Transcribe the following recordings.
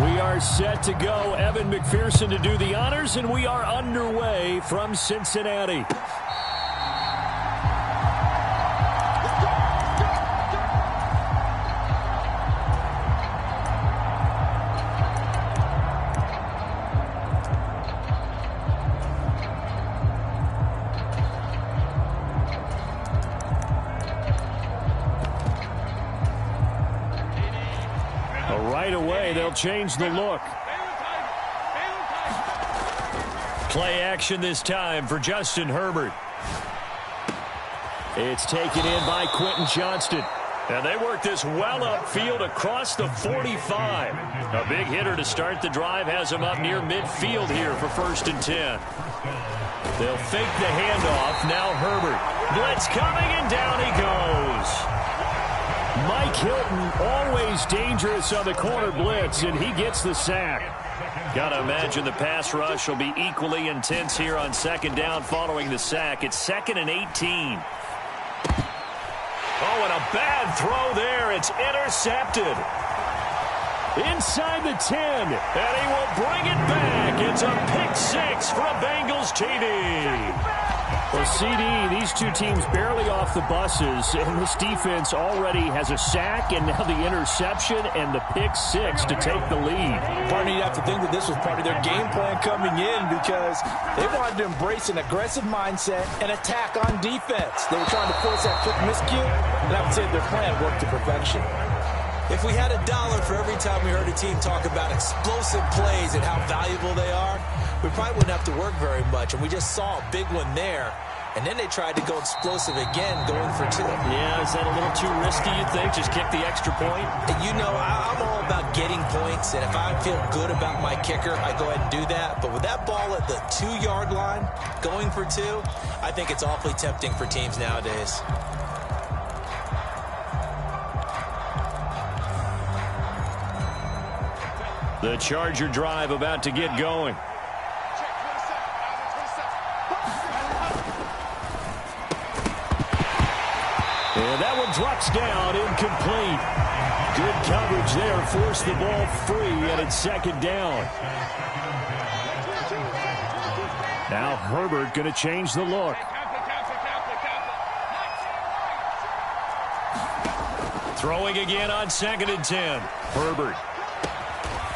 We are set to go. Evan McPherson to do the honors, and we are underway from Cincinnati. Right away, they'll change the look. Play action this time for Justin Herbert. It's taken in by Quentin Johnston. And they work this well upfield across the 45. A big hitter to start the drive has him up near midfield here for 1st and 10. They'll fake the handoff. Now Herbert. Blitz coming, and down he goes. Mike Hilton, always dangerous on the corner blitz, and he gets the sack. Got to imagine the pass rush will be equally intense here on 2nd down following the sack. It's 2nd and 18. Oh, and a bad throw there. It's intercepted. Inside the 10, and he will bring it back. It's a pick 6 for a Bengals TD. Well, CD, these two teams barely off the buses, and this defense already has a sack and now the interception and the pick 6 to take the lead. Partner, you have to think that this was part of their game plan coming in because they wanted to embrace an aggressive mindset and attack on defense. They were trying to force that quick miscue, and I would say their plan worked to perfection. If we had $1 for every time we heard a team talk about explosive plays and how valuable they are, we probably wouldn't have to work very much. And we just saw a big one there. And then they tried to go explosive again, going for 2. Yeah, is that a little too risky, you think? Just kick the extra point? You know, I'm all about getting points. And if I feel good about my kicker, I go ahead and do that. But with that ball at the 2-yard line, going for 2, I think it's awfully tempting for teams nowadays. The Charger drive about to get going. And that one drops down, incomplete. Good coverage there, forced the ball free, and it's 2nd down. Now Herbert going to change the look. Throwing again on 2nd and 10. Herbert.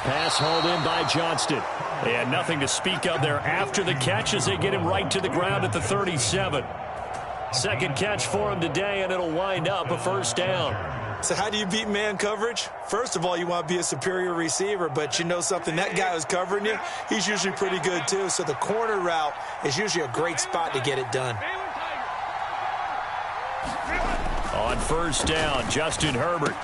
Pass hauled in by Johnston. And nothing to speak of there after the catch as they get him right to the ground at the 37. Second catch for him today, and it'll wind up a 1st down. So how do you beat man coverage? First of all, you want to be a superior receiver, but you know something, that guy who's covering you, he's usually pretty good too. So the corner route is usually a great spot to get it done. On 1st down, Justin Herbert.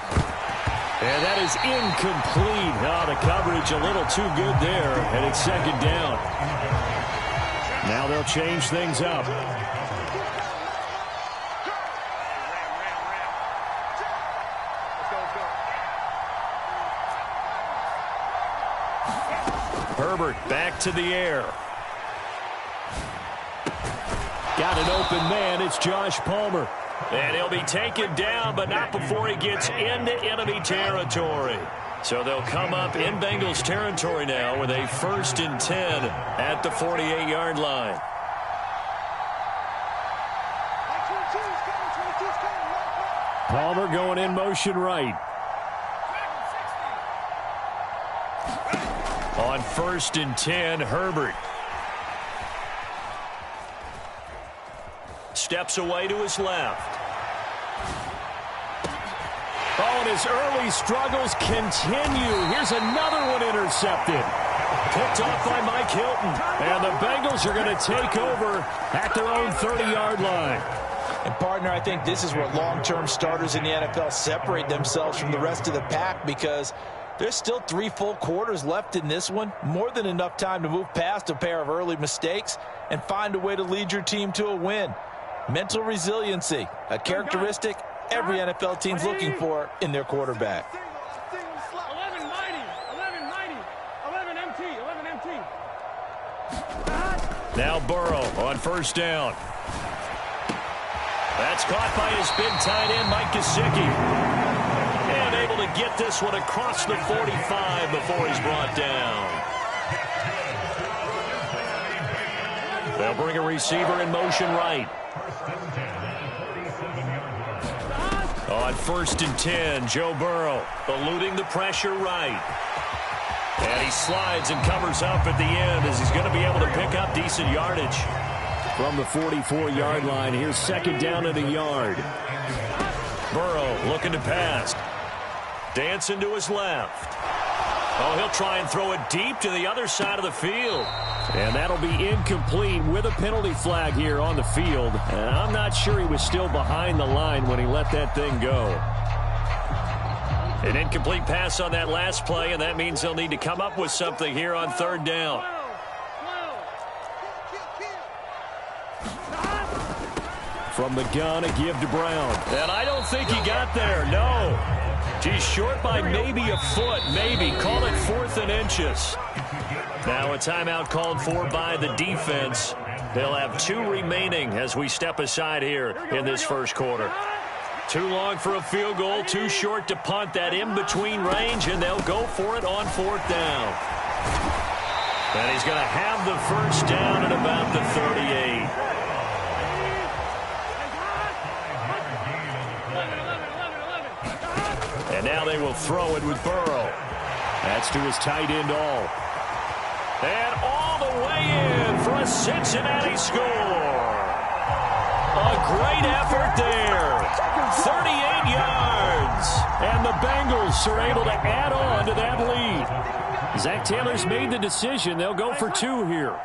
And that is incomplete. Oh, the coverage a little too good there, and it's 2nd down. Now they'll change things up. Herbert back to the air. Got an open man. It's Josh Palmer. And he'll be taken down, but not before he gets into enemy territory. So they'll come up in Bengals territory now with a 1st and 10 at the 48-yard line. Palmer going in motion right. On 1st and 10, Herbert. Steps away to his left. Oh, and his early struggles continue. Here's another one intercepted. Picked off by Mike Hilton. And the Bengals are going to take over at their own 30-yard line. And, partner, I think this is where long-term starters in the NFL separate themselves from the rest of the pack because there's still 3 full quarters left in this one. More than enough time to move past a pair of early mistakes and find a way to lead your team to a win. Mental resiliency, a characteristic every NFL team's looking for in their quarterback. 11 MT. Now Burrow on 1st down. That's caught by his big tight end, Mike Gesicki. And able to get this one across the 45 before he's brought down. They'll bring a receiver in motion right. On 1st and 10, Joe Burrow eluding the pressure right. And he slides and covers up at the end as he's going to be able to pick up decent yardage. From the 44-yard line, here's 2nd down and a yard. Burrow looking to pass. Dancing to his left. Oh, he'll try and throw it deep to the other side of the field. And that'll be incomplete with a penalty flag here on the field. And I'm not sure he was still behind the line when he let that thing go. An incomplete pass on that last play, and that means they'll need to come up with something here on 3rd down. From the gun, a give to Brown. And I don't think he got there, no. He's short by maybe a foot, maybe. Call it 4th and inches. Now a timeout called for by the defense. They'll have 2 remaining as we step aside here in this first quarter. Too long for a field goal, too short to punt. That in-between range, and they'll go for it on 4th down. And he's going to have the first down at about the 38. And now they will throw it with Burrow. That's to his tight end all. And all the way in for a Cincinnati score. A great effort there. 38 yards. And the Bengals are able to add on to that lead. Zach Taylor's made the decision. They'll go for 2 here.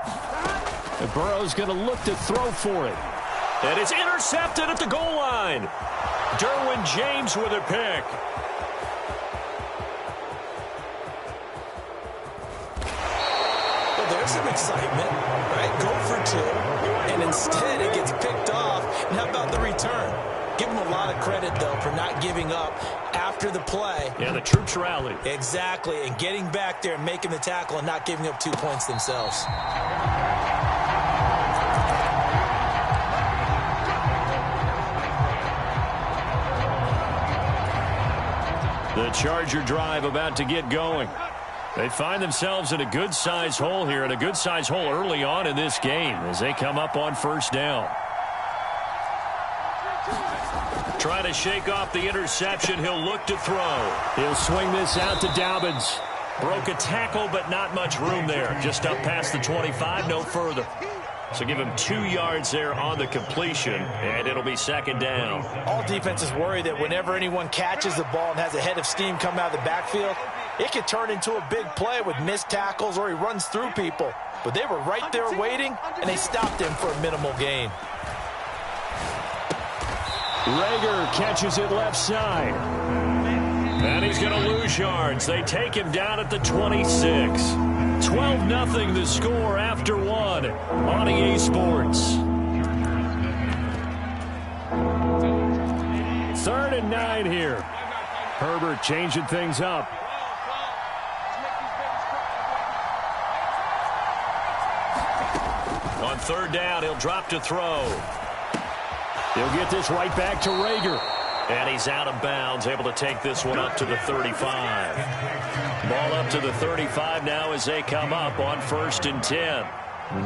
And Burrow's going to look to throw for it. And it's intercepted at the goal line. Derwin James with a pick. There's some excitement, right? Go for 2, and instead it gets picked off. And how about the return? Give them a lot of credit, though, for not giving up after the play. Yeah, the troops rallied. Exactly, and getting back there and making the tackle and not giving up 2 points themselves. The Charger drive about to get going. They find themselves in a good-sized hole here, and a good-sized hole early on in this game as they come up on 1st down. Trying to shake off the interception. He'll look to throw. He'll swing this out to Dobbins. Broke a tackle, but not much room there. Just up past the 25, no further. So give him 2 yards there on the completion, and it'll be 2nd down. All defenses worry that whenever anyone catches the ball and has a head of steam come out of the backfield, it could turn into a big play with missed tackles or he runs through people. But they were right there waiting, and they stopped him for a minimal gain. Rager catches it left side. And he's going to lose yards. They take him down at the 26. 12-0 the score after 1 on EA Sports. 3rd and 9 here. Herbert changing things up. On 3rd down, he'll drop to throw. He'll get this right back to Rager. And he's out of bounds, able to take this one up to the 35. Ball up to the 35 now as they come up on 1st and 10.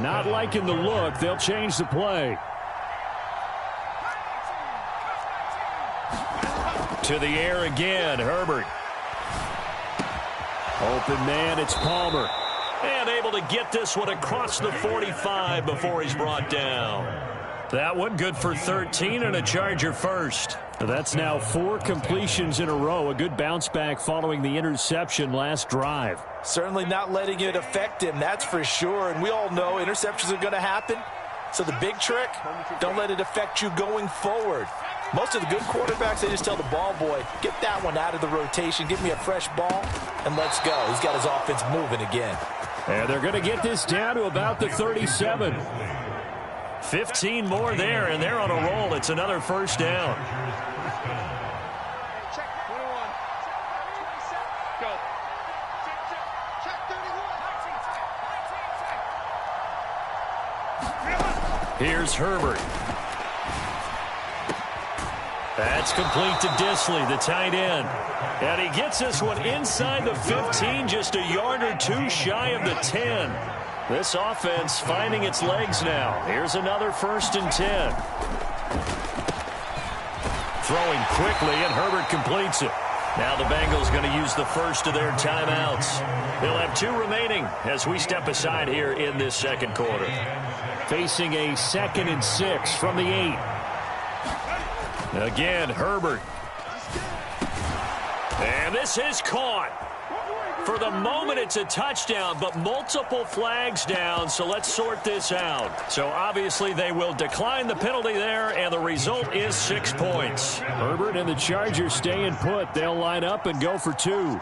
Not liking the look. They'll change the play. To the air again, Herbert. Open man, it's Palmer. And able to get this one across the 45 before he's brought down. That one good for 13 and a Charger first. That's now 4 completions in a row. A good bounce back following the interception last drive. Certainly not letting it affect him, that's for sure. And we all know interceptions are going to happen. So the big trick, don't let it affect you going forward. Most of the good quarterbacks, they just tell the ball boy, get that one out of the rotation, give me a fresh ball, and let's go. He's got his offense moving again. And they're going to get this down to about the 37. 15 more there, and they're on a roll. It's another first down. Here's Herbert. That's complete to Disley, the tight end. And he gets this one inside the 15, just a yard or two shy of the 10. This offense finding its legs now. Here's another 1st and 10. Throwing quickly, and Herbert completes it. Now the Bengals going to use the first of their timeouts. They'll have 2 remaining as we step aside here in this second quarter. Facing a 2nd and 6 from the 8. Again, Herbert. And this is caught. For the moment, it's a touchdown, but multiple flags down, so let's sort this out. So obviously they will decline the penalty there, and the result is 6 points. Herbert and the Chargers staying put. They'll line up and go for 2.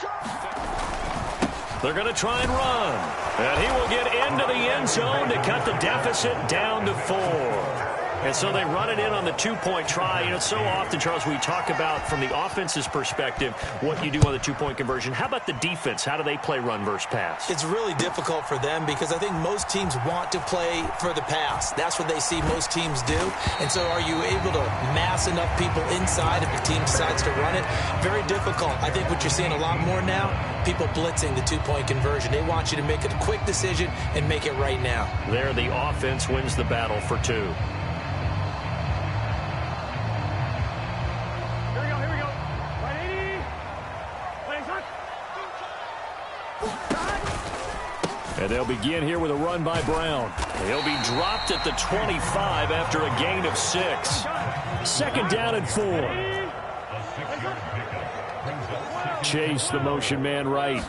They're going to try and run. And he will get into the end zone to cut the deficit down to 4. And so they run it in on the 2-point try. You know, so often, Charles, we talk about from the offense's perspective what you do on the 2-point conversion. How about the defense? How do they play run versus pass? It's really difficult for them because I think most teams want to play for the pass. That's what they see most teams do. And so are you able to mass enough people inside if the team decides to run it? Very difficult. I think what you're seeing a lot more now, people blitzing the 2-point conversion. They want you to make a quick decision and make it right now. There, the offense wins the battle for 2. And they'll begin here with a run by Brown. He'll be dropped at the 25 after a gain of 6. 2nd down and 4. Chase, the motion man right.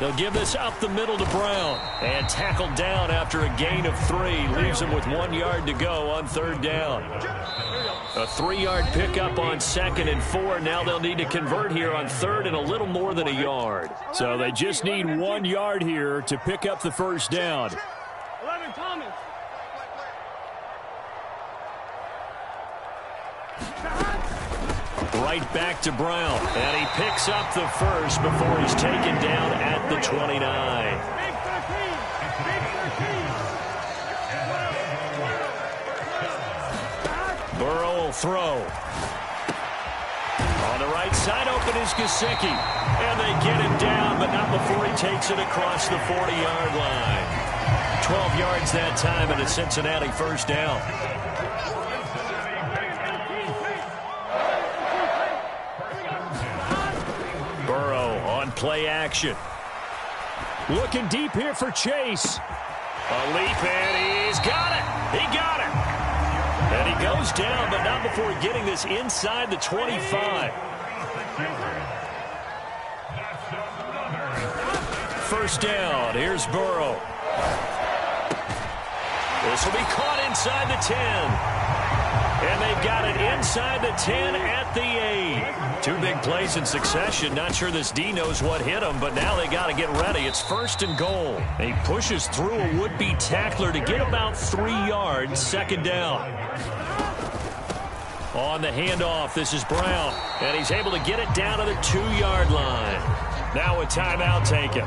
They'll give this up the middle to Brown. And tackled down after a gain of 3. Leaves him with 1 yard to go on 3rd down. A 3-yard pickup on 2nd and 4. Now they'll need to convert here on 3rd and a little more than a yard. So they just need 1 yard here to pick up the 1st down. 11, Thomas. Right back to Brown. And he picks up the 1st before he's taken down at the 29. Big 13. Burrow will throw. On the right side, open is Gesicki. And they get him down, but not before he takes it across the 40-yard line. 12 yards that time, and a Cincinnati 1st down. Burrow on play action. Looking deep here for Chase. A leap, and he's got it. He got it. And he goes down, but not before getting this inside the 25. 1st down. Here's Burrow. This will be caught inside the 10. And they've got it inside the 10 at the 8. 2 big plays in succession. Not sure this D knows what hit him, but now they got to get ready. It's 1st and goal. He pushes through a would-be tackler to get about 3 yards. 2nd down. On the handoff, this is Brown. And he's able to get it down to the 2-yard line. Now a timeout taken.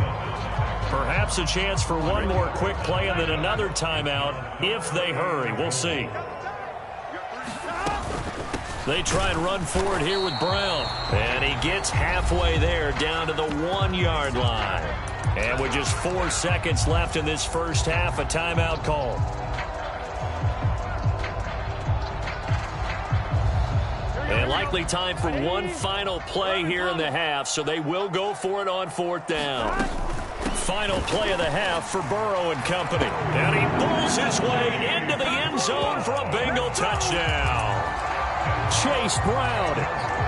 Perhaps a chance for one more quick play and then another timeout if they hurry. We'll see. They try and run forward here with Brown. And he gets halfway there down to the 1-yard line. And with just 4 seconds left in this first half, a timeout call. And likely time for one final play here in the half, so they will go for it on 4th down. Final play of the half for Burrow and company. And he pulls his way into the end zone for a Bengal touchdown. Chase Brown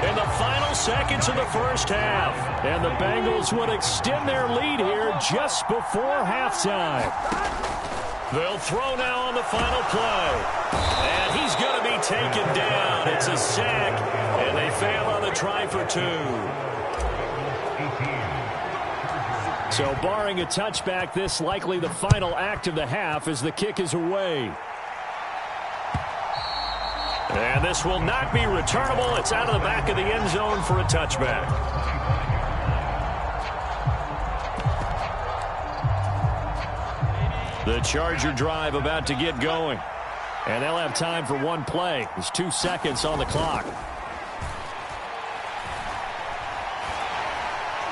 in the final seconds of the first half. And the Bengals would extend their lead here just before halftime. They'll throw now on the final play. And he's going to be taken down. It's a sack, and they fail on the try for 2. So barring a touchback, this likely the final act of the half as the kick is away. And this will not be returnable. It's out of the back of the end zone for a touchback. The Charger drive about to get going. And they'll have time for one play. There's 2 seconds on the clock.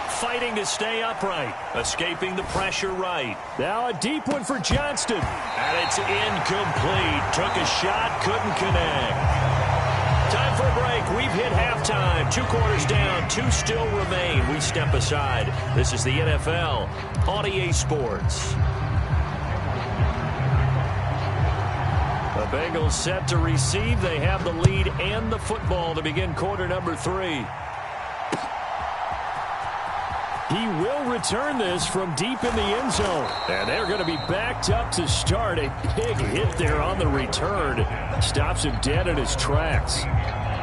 Fighting to stay upright. Escaping the pressure right. Now a deep one for Johnston. And it's incomplete. Took a shot, couldn't connect. Time for a break. We've hit halftime. 2 quarters down, 2 still remain. We step aside. This is the NFL on EA Sports. The Bengals set to receive. They have the lead and the football to begin quarter number 3. He will return this from deep in the end zone. And they're going to be backed up to start. A big hit there on the return. Stops him dead in his tracks.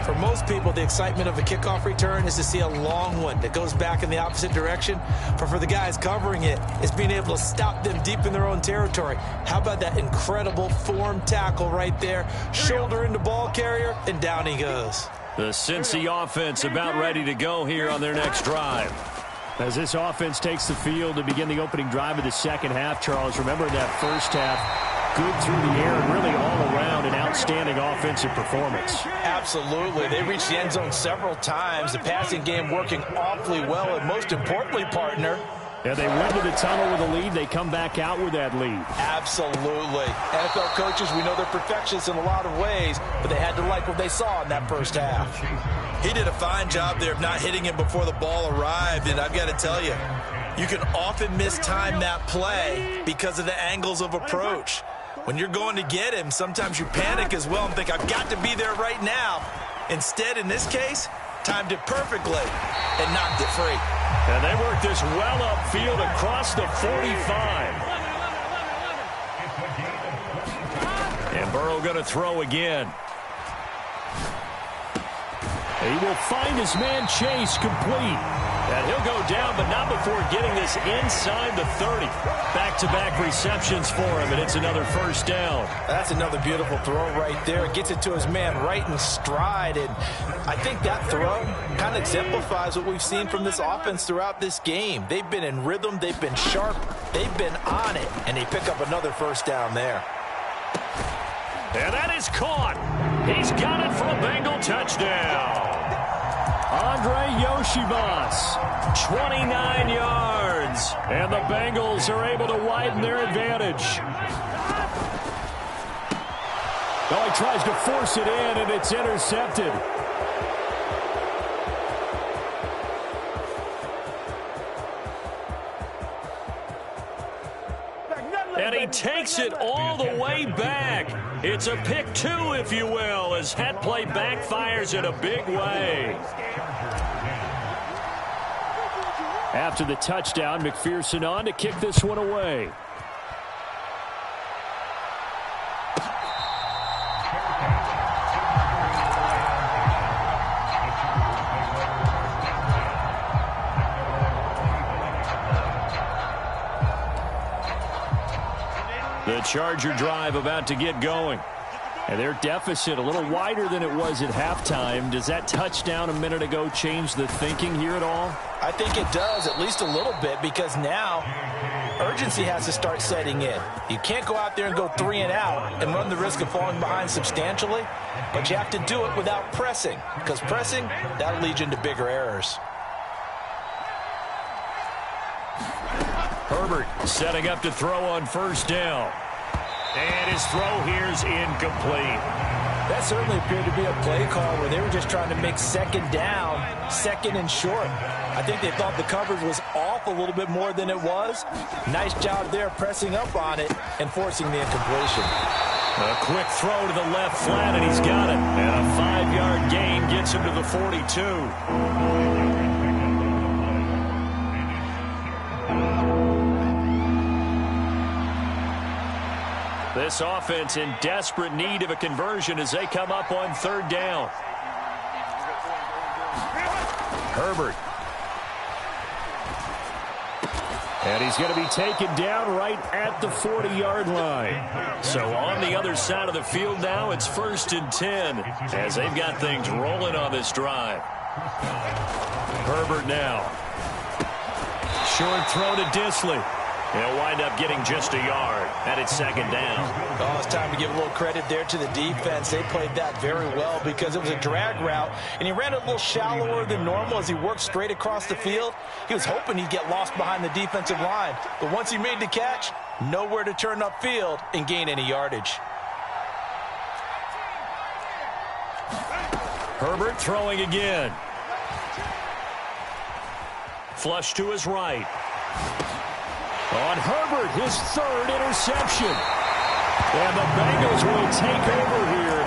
For most people, the excitement of a kickoff return is to see a long one that goes back in the opposite direction. But for the guys covering it, it's being able to stop them deep in their own territory. How about that incredible form tackle right there? Shoulder into ball carrier, and down he goes. The Cincy offense about ready to go here on their next drive. As this offense takes the field to begin the opening drive of the second half, Charles, remember that first half, good through the air and really all around an outstanding offensive performance. Absolutely. They reached the end zone several times. The passing game working awfully well, and most importantly, partner, yeah, they went to the tunnel with a lead. They come back out with that lead. Absolutely. NFL coaches, we know they're perfectionists in a lot of ways, but they had to like what they saw in that first half. He did a fine job there of not hitting him before the ball arrived, and I've got to tell you, you can often mistime that play because of the angles of approach. When you're going to get him, sometimes you panic as well and think, I've got to be there right now. Instead, in this case, timed it perfectly and knocked it free. And they work this well upfield across the 45. And Burrow going to throw again. He will find his man Chase complete. And he'll go down, but not before getting this inside the 30. Back-to-back receptions for him, and it's another first down. That's another beautiful throw right there. Gets it to his man right in stride, and I think that throw kind of exemplifies what we've seen from this offense throughout this game. They've been in rhythm, they've been sharp, they've been on it, and they pick up another first down there. And that is caught. He's got it for a Bengal touchdown. Andre Yoshibas, 29 yards. And the Bengals are able to widen their advantage. Oh, he tries to force it in, and it's intercepted. And he takes it all the way back. It's a pick 2, if you will, as that play backfires in a big way. After the touchdown, McPherson on to kick this one away. The Charger drive about to get going. And their deficit a little wider than it was at halftime. Does that touchdown a minute ago change the thinking here at all? I think it does, at least a little bit, because now urgency has to start setting in. You can't go out there and go 3 and out and run the risk of falling behind substantially, but you have to do it without pressing, because pressing, that'll lead you into bigger errors. Herbert setting up to throw on first down. And his throw here is incomplete. That certainly appeared to be a play call where they were just trying to make second down, second and short. I think they thought the coverage was off a little bit more than it was. Nice job there pressing up on it and forcing the incompletion. A quick throw to the left flat, and he's got it. And a 5-yard gain gets him to the 42. This offense in desperate need of a conversion as they come up on third down. Herbert. And he's going to be taken down right at the 40-yard line. So on the other side of the field now, it's 1st and 10 as they've got things rolling on this drive. Herbert now. Short throw to Disley. They'll wind up getting just a yard, and it's second down. Oh, it's time to give a little credit there to the defense. They played that very well because it was a drag route, and he ran a little shallower than normal as he worked straight across the field. He was hoping he'd get lost behind the defensive line, but once he made the catch, nowhere to turn upfield and gain any yardage. Herbert throwing again. Flush to his right. On Herbert, his third interception. And the Bengals will take over here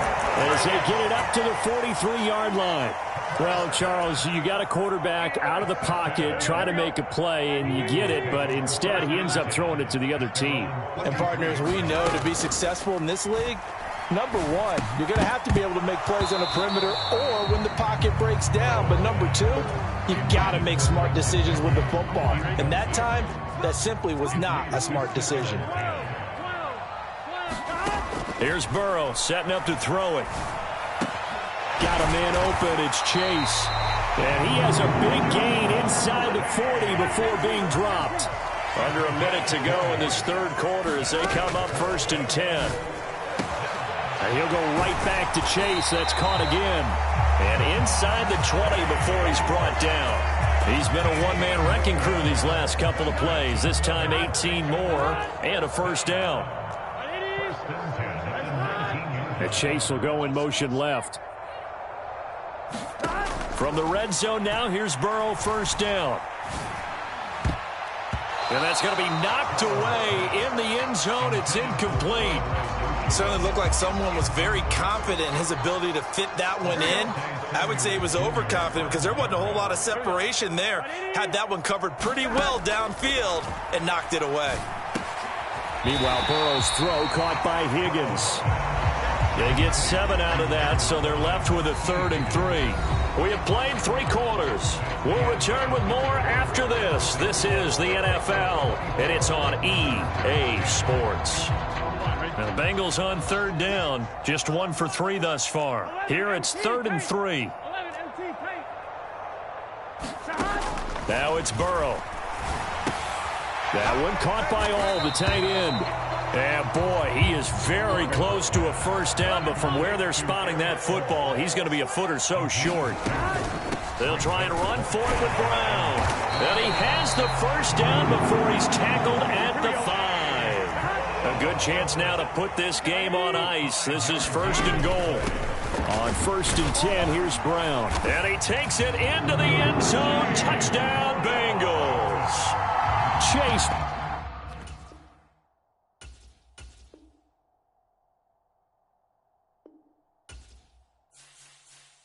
as they get it up to the 43-yard line. Well, Charles, you got a quarterback out of the pocket trying to make a play, and you get it, but instead he ends up throwing it to the other team. And, partners, we know to be successful in this league, number one, you're going to have to be able to make plays on the perimeter or when the pocket breaks down. But number two, you've got to make smart decisions with the football. And that time, that simply was not a smart decision. Here's Burrow setting up to throw it. Got a man open. It's Chase. And he has a big gain inside the 40 before being dropped. Under a minute to go in this third quarter as they come up 1st and 10. And he'll go right back to Chase. That's caught again. And inside the 20 before he's brought down. He's been a one-man wrecking crew these last couple of plays. This time 18 more and a first down. And Chase will go in motion left. From the red zone now, here's Burrow, first down. And that's going to be knocked away in the end zone. It's incomplete. Certainly looked like someone was very confident in his ability to fit that one in. I would say he was overconfident because there wasn't a whole lot of separation there. Had that one covered pretty well downfield and knocked it away. Meanwhile, Burrow's throw caught by Higgins. They get 7 out of that, so they're left with a 3rd and 3. We have played 3 quarters. We'll return with more after this. This is the NFL, and it's on EA Sports. Now the Bengals on 3rd down, just 1 for 3 thus far. Here it's 3rd and 3. Now it's Burrow. That one caught by All, the tight end. And boy, he is very close to a first down, but from where they're spotting that football, he's going to be a foot or so short. They'll try and run for it with Brown. And he has the first down before he's tackled at the 5. A good chance now to put this game on ice. This is 1st and goal. On 1st and 10, here's Brown. And he takes it into the end zone. Touchdown, Bengals. Chase